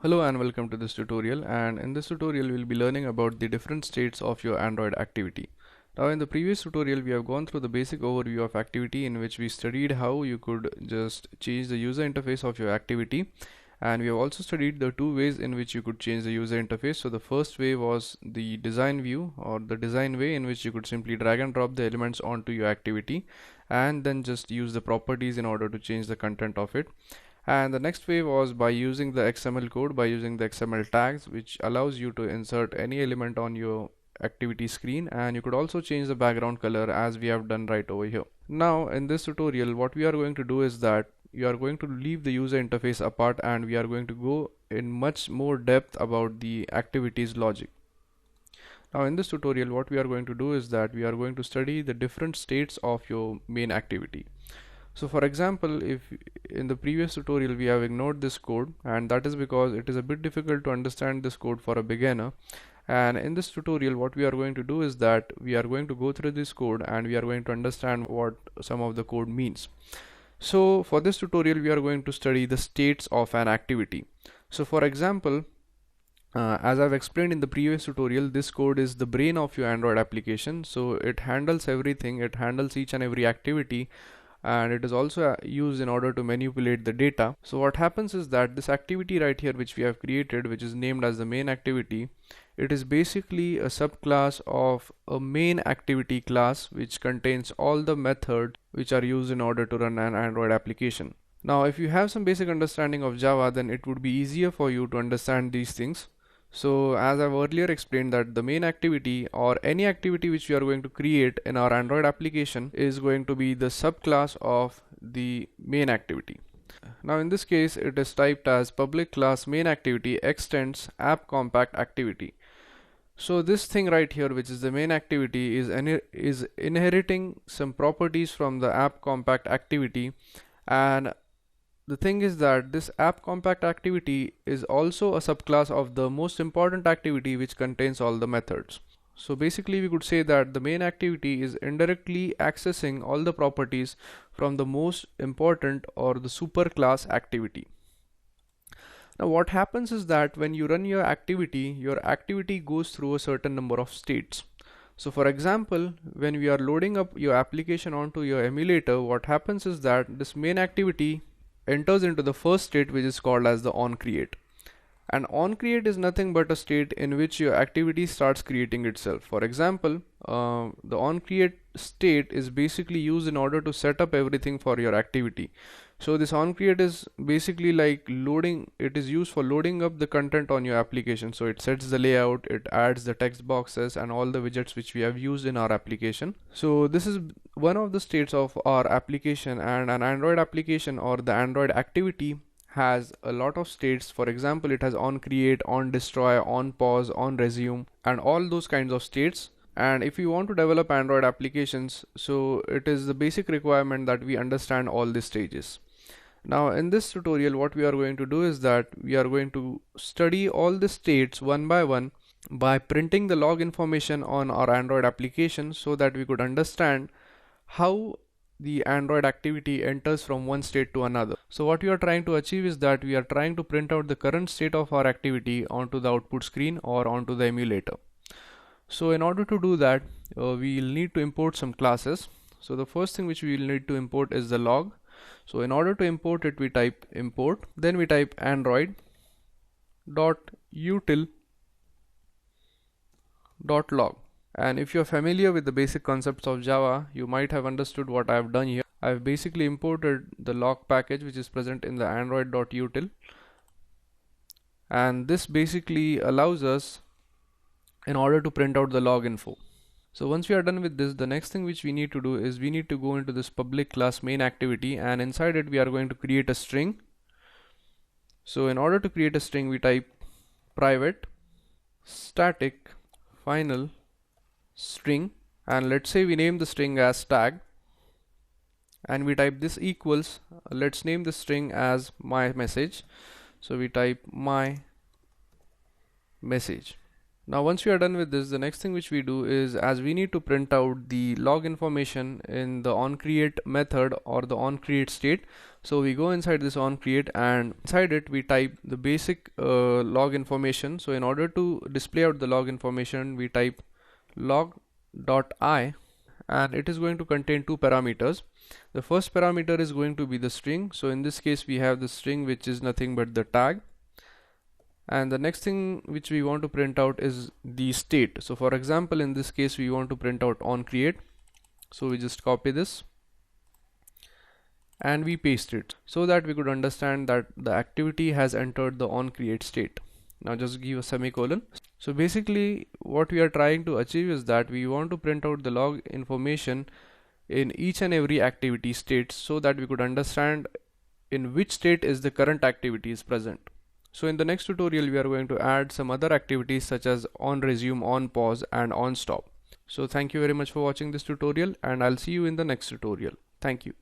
Hello and welcome to this tutorial, and in this tutorial we'll be learning about the different states of your Android activity. Now in the previous tutorial we have gone through the basic overview of activity, in which we studied how you could just change the user interface of your activity, and we have also studied the two ways in which you could change the user interface. So the first way was the design view, or the design way, in which you could simply drag and drop the elements onto your activity and then just use the properties in order to change the content of it. And the next way was by using the XML code, by using the XML tags, which allows you to insert any element on your activity screen, and you could also change the background color as we have done right over here. Now in this tutorial what we are going to do is that you are going to leave the user interface apart, and we are going to go in much more depth about the activities logic. Now in this tutorial what we are going to do is that we are going to study the different states of your main activity. So for example, if in the previous tutorial we have ignored this code, and that is because it is a bit difficult to understand this code for a beginner, and in this tutorial what we are going to do is that we are going to go through this code and we are going to understand what some of the code means. So for this tutorial we are going to study the states of an activity. So for example, as I've explained in the previous tutorial, this code is the brain of your Android application. So it handles everything, it handles each and every activity, and it is also used in order to manipulate the data. So what happens is that this activity right here which we have created, which is named as the main activity, it is basically a subclass of a main activity class which contains all the methods which are used in order to run an Android application. Now if you have some basic understanding of Java, then it would be easier for you to understand these things. So as I've earlier explained, that the main activity or any activity which we are going to create in our Android application is going to be the subclass of the main activity. Now in this case it is typed as public class main activity extends app compact activity. So this thing right here, which is the main activity, is inheriting some properties from the app compact activity, and the thing is that this app compact activity is also a subclass of the most important activity which contains all the methods. So basically we could say that the main activity is indirectly accessing all the properties from the most important or the superclass activity. Now what happens is that when you run your activity goes through a certain number of states. So for example, when we are loading up your application onto your emulator, what happens is that this main activity enters into the first state, which is called as the onCreate. And onCreate is nothing but a state in which your activity starts creating itself. For example, the onCreate state is basically used in order to set up everything for your activity. So this onCreate is basically like loading, it is used for loading up the content on your application. So it sets the layout, it adds the text boxes and all the widgets which we have used in our application. So this is one of the states of our application, and an Android application or the Android activity has a lot of states. For example, it has on create, on destroy, on pause, on resume, and all those kinds of states. And if you want to develop Android applications, so it is the basic requirement that we understand all these stages. Now in this tutorial what we are going to do is that we are going to study all the states one by one by printing the log information on our Android application, so that we could understand how the Android activity enters from one state to another. So what we are trying to achieve is that we are trying to print out the current state of our activity onto the output screen or onto the emulator. So in order to do that, we'll need to import some classes. So the first thing which we will need to import is the log. So in order to import it, we type import, then we type android dot util dot log. And if you're familiar with the basic concepts of Java, you might have understood what I've done here. I've basically imported the log package which is present in the android.util, and this basically allows us in order to print out the log info. So once we are done with this, the next thing which we need to do is we need to go into this public class main activity, and inside it we are going to create a string. So in order to create a string, we type private static final string, and let's say we name the string as tag, and we type this equals, let's name the string as my message. So we type my message. Now once we are done with this, the next thing which we do is, as we need to print out the log information in the onCreate method or the onCreate state, so we go inside this onCreate and inside it we type the basic log information. So in order to display out the log information, we type log.I, and it is going to contain two parameters. The first parameter is going to be the string. So in this case we have the string, which is nothing but the tag, and the next thing which we want to print out is the state. So for example, in this case we want to print out on create, so we just copy this and we paste it so that we could understand that the activity has entered the on create state. Now just give a semicolon. So basically what we are trying to achieve is that we want to print out the log information in each and every activity state so that we could understand in which state is the current activity is present. So in the next tutorial we are going to add some other activities such as on resume, on pause and on stop. So thank you very much for watching this tutorial, and I'll see you in the next tutorial. Thank you.